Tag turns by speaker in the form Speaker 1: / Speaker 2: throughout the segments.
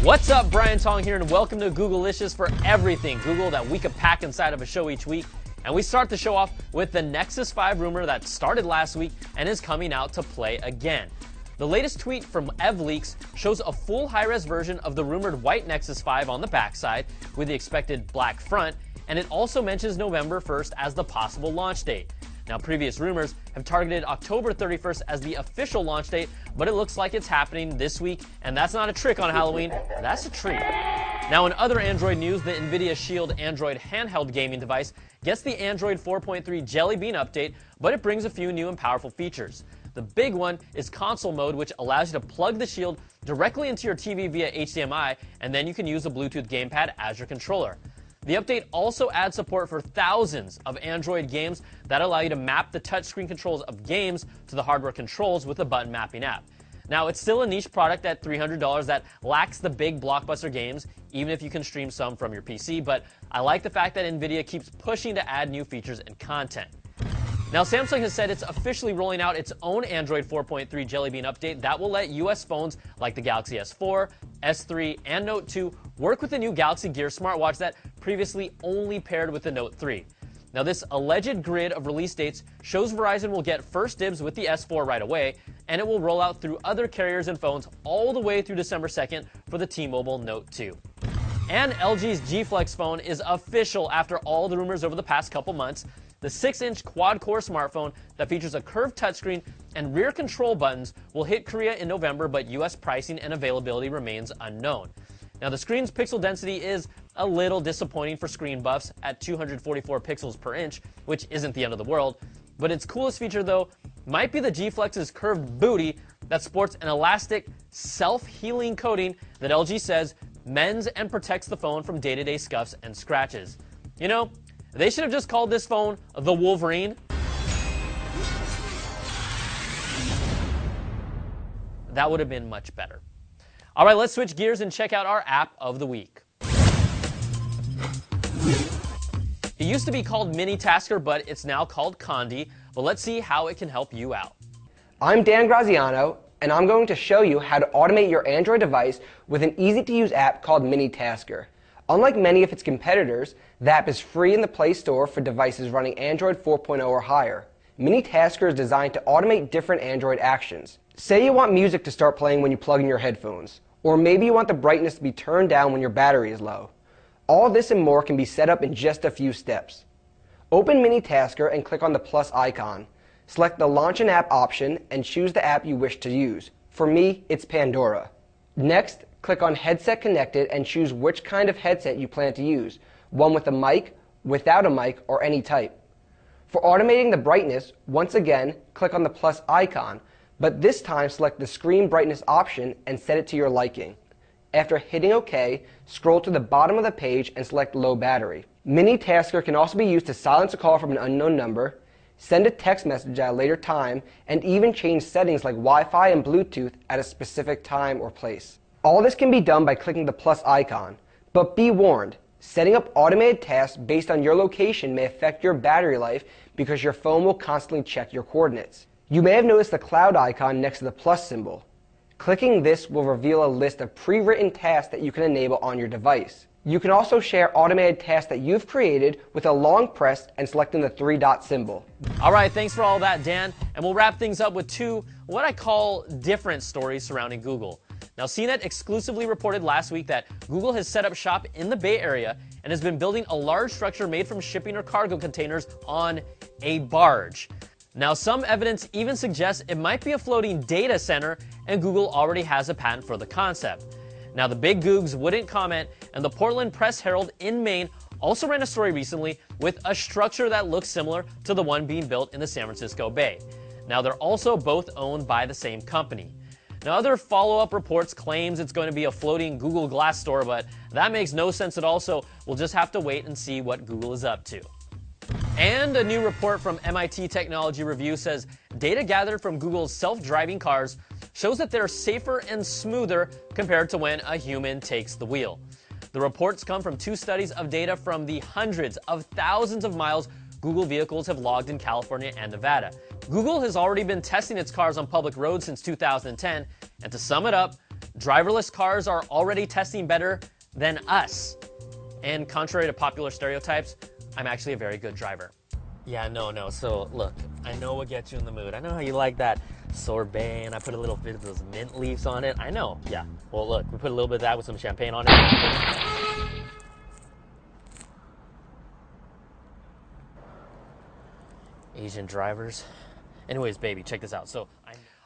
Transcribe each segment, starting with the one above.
Speaker 1: What's up, Brian Tong here, and welcome to Googlicious for everything Google that we could pack inside of a show each week. And we start the show off with the Nexus 5 rumor that started last week and is coming out to play again. The latest tweet from EvLeaks shows a full high-res version of the rumored white Nexus 5 on the backside with the expected black front, and it also mentions November 1st as the possible launch date. Now, previous rumors have targeted October 31st as the official launch date, but it looks like it's happening this week, and that's not a trick on Halloween, that's a treat. Now, in other Android news, the NVIDIA Shield Android handheld gaming device gets the Android 4.3 Jelly Bean update, but it brings a few new and powerful features. The big one is console mode, which allows you to plug the Shield directly into your TV via HDMI, and then you can use the Bluetooth gamepad as your controller. The update also adds support for thousands of Android games that allow you to map the touchscreen controls of games to the hardware controls with the button mapping app. Now, it's still a niche product at $300 that lacks the big blockbuster games, even if you can stream some from your PC, but I like the fact that NVIDIA keeps pushing to add new features and content. Now, Samsung has said it's officially rolling out its own Android 4.3 Jelly Bean update that will let US phones like the Galaxy S4, S3, and Note 2 work with the new Galaxy Gear smartwatch that previously only paired with the Note 3. Now, this alleged grid of release dates shows Verizon will get first dibs with the S4 right away, and it will roll out through other carriers and phones all the way through December 2nd for the T-Mobile Note 2. And LG's G Flex phone is official after all the rumors over the past couple months. The 6-inch quad-core smartphone that features a curved touchscreen and rear control buttons will hit Korea in November, but US pricing and availability remains unknown. Now, the screen's pixel density is a little disappointing for screen buffs at 244 pixels per inch, which isn't the end of the world, but its coolest feature, though, might be the G Flex's curved booty that sports an elastic, self-healing coating that LG says mends and protects the phone from day-to-day scuffs and scratches. You know, they should have just called this phone the Wolverine. That would have been much better. All right, let's switch gears and check out our app of the week. It used to be called Mini Tasker, but it's now called Condi. But let's see how it can help you out.
Speaker 2: I'm Dan Graziano, and I'm going to show you how to automate your Android device with an easy-to-use app called Mini Tasker. Unlike many of its competitors, the app is free in the Play Store for devices running Android 4.0 or higher. Mini Tasker is designed to automate different Android actions. Say you want music to start playing when you plug in your headphones, or maybe you want the brightness to be turned down when your battery is low. All this and more can be set up in just a few steps. Open Mini Tasker and click on the plus icon. Select the Launch an App option and choose the app you wish to use. For me, it's Pandora. Next, click on Headset Connected and choose which kind of headset you plan to use, one with a mic, without a mic, or any type. For automating the brightness, once again, click on the plus icon, but this time select the screen brightness option and set it to your liking. After hitting OK, scroll to the bottom of the page and select low battery. Mini Tasker can also be used to silence a call from an unknown number, send a text message at a later time, and even change settings like Wi-Fi and Bluetooth at a specific time or place. All this can be done by clicking the plus icon, but be warned, setting up automated tasks based on your location may affect your battery life because your phone will constantly check your coordinates. You may have noticed the cloud icon next to the plus symbol. Clicking this will reveal a list of pre-written tasks that you can enable on your device. You can also share automated tasks that you've created with a long press and selecting the 3-dot symbol.
Speaker 1: All right, thanks for all that, Dan. And we'll wrap things up with two, what I call different stories surrounding Google. Now, CNET exclusively reported last week that Google has set up shop in the Bay Area and has been building a large structure made from shipping or cargo containers on a barge. Now, some evidence even suggests it might be a floating data center, and Google already has a patent for the concept. Now, the big Googs wouldn't comment, and the Portland Press-Herald in Maine also ran a story recently with a structure that looks similar to the one being built in the San Francisco Bay. Now, they're also both owned by the same company. Now, other follow-up reports claims it's going to be a floating Google Glass store, but that makes no sense at all, so we'll just have to wait and see what Google is up to. And a new report from MIT Technology Review says data gathered from Google's self-driving cars shows that they're safer and smoother compared to when a human takes the wheel. The reports come from 2 studies of data from the hundreds of thousands of miles Google vehicles have logged in California and Nevada. Google has already been testing its cars on public roads since 2010, and to sum it up, driverless cars are already testing better than us. And contrary to popular stereotypes, I'm actually a very good driver. Yeah, no. So look, I know what gets you in the mood. I know how you like that sorbet, and I put a little bit of those mint leaves on it. I know, yeah. Well, look, we put a little bit of that with some champagne on it. Asian drivers. Anyways, baby, check this out.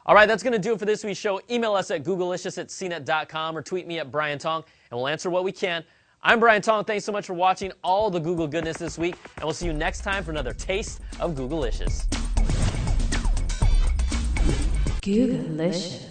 Speaker 1: All right, that's going to do it for this week's show. Email us at Googlicious@cnet.com or tweet me at Brian Tong, and we'll answer what we can. I'm Brian Tong. Thanks so much for watching all the Google goodness this week, and we'll see you next time for another taste of Googlicious.
Speaker 3: Googlicious.